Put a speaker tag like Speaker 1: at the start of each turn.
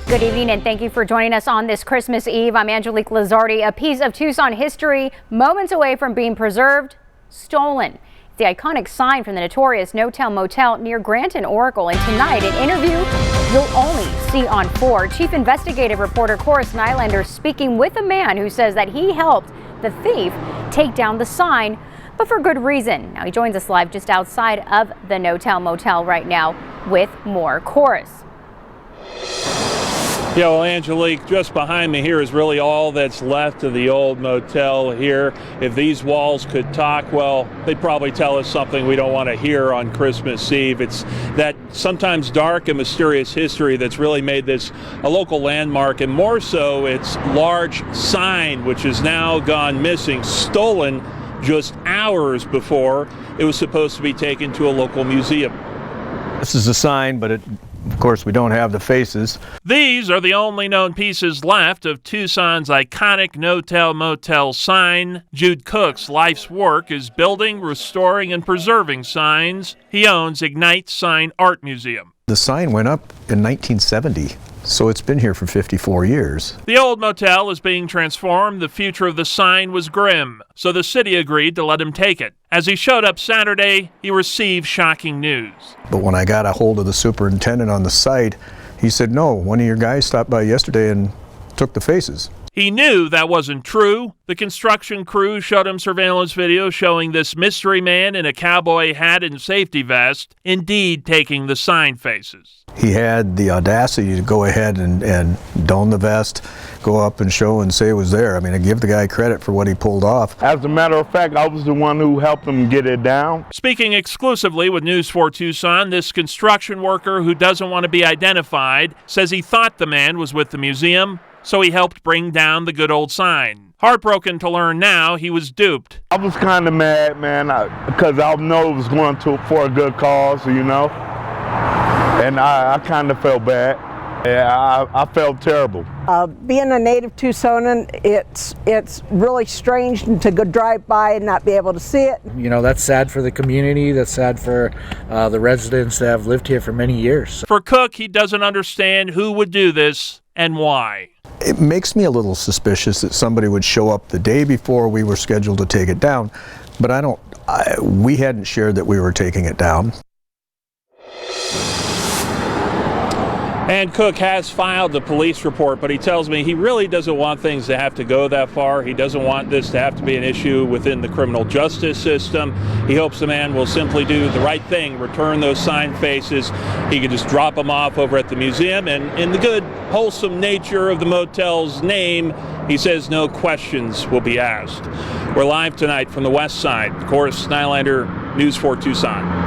Speaker 1: Good evening and thank you for joining us on this Christmas Eve. I'm Angelique Lizardi. A piece of Tucson history moments away from being preserved, stolen. The iconic sign from the notorious No-Tel Motel near Grant and Oracle. And tonight, an interview you'll only see on 4. Chief investigative reporter Corus Nylander speaking with a man who says that he helped the thief take down the sign, but for good reason. Now he joins us live just outside of the No-Tel Motel right now with more. Corus.
Speaker 2: Yeah, well, Angelique, just behind me here is really all that's left of the old motel here. If these walls could talk, well, they'd probably tell us something we don't want to hear on Christmas Eve. It's that sometimes dark and mysterious history that's really made this a local landmark, and more so, its large sign, which has now gone missing, stolen just hours before it was supposed to be taken to a local museum.
Speaker 3: This is a sign, but of course, we don't have the faces.
Speaker 2: These are the only known pieces left of Tucson's iconic No-Tel Motel sign. Jude Cook's life's work is building, restoring, and preserving signs. He owns Ignite Sign Art Museum.
Speaker 3: The sign went up in 1970, so it's been here for 54 years.
Speaker 2: The old motel is being transformed. The future of the sign was grim, so the city agreed to let him take it. As he showed up Saturday, he received shocking news.
Speaker 3: But when I got a hold of the superintendent on the site, he said, no, one of your guys stopped by yesterday and took the faces.
Speaker 2: He knew that wasn't true. The construction crew showed him surveillance video showing this mystery man in a cowboy hat and safety vest indeed taking the sign faces.
Speaker 3: He had the audacity to go ahead and don the vest, go up and show and say it was there. I mean, I give the guy credit for what he pulled off.
Speaker 4: As a matter of fact, I was the one who helped him get it down.
Speaker 2: Speaking exclusively with News 4 Tucson, this construction worker who doesn't want to be identified says he thought the man was with the museum, so he helped bring down the good old sign. Heartbroken to learn now he was duped.
Speaker 4: I was kind of mad, man, because I know it was going for a good cause, you know, and I kind of felt bad. Yeah, I felt terrible.
Speaker 5: Being a native Tucsonan, it's really strange to go drive by and not be able to see it.
Speaker 6: You know, that's sad for the community. That's sad for the residents that have lived here for many years.
Speaker 2: For Cook, he doesn't understand who would do this and why.
Speaker 3: It makes me a little suspicious that somebody would show up the day before we were scheduled to take it down, but we hadn't shared that we were taking it down.
Speaker 2: And Cook has filed the police report, but he tells me he really doesn't want things to have to go that far. He doesn't want this to have to be an issue within the criminal justice system. He hopes the man will simply do the right thing, return those sign faces. He could just drop them off over at the museum, and in the good, wholesome nature of the motel's name, he says no questions will be asked. We're live tonight from the west side. Corus Nylander, News 4 Tucson.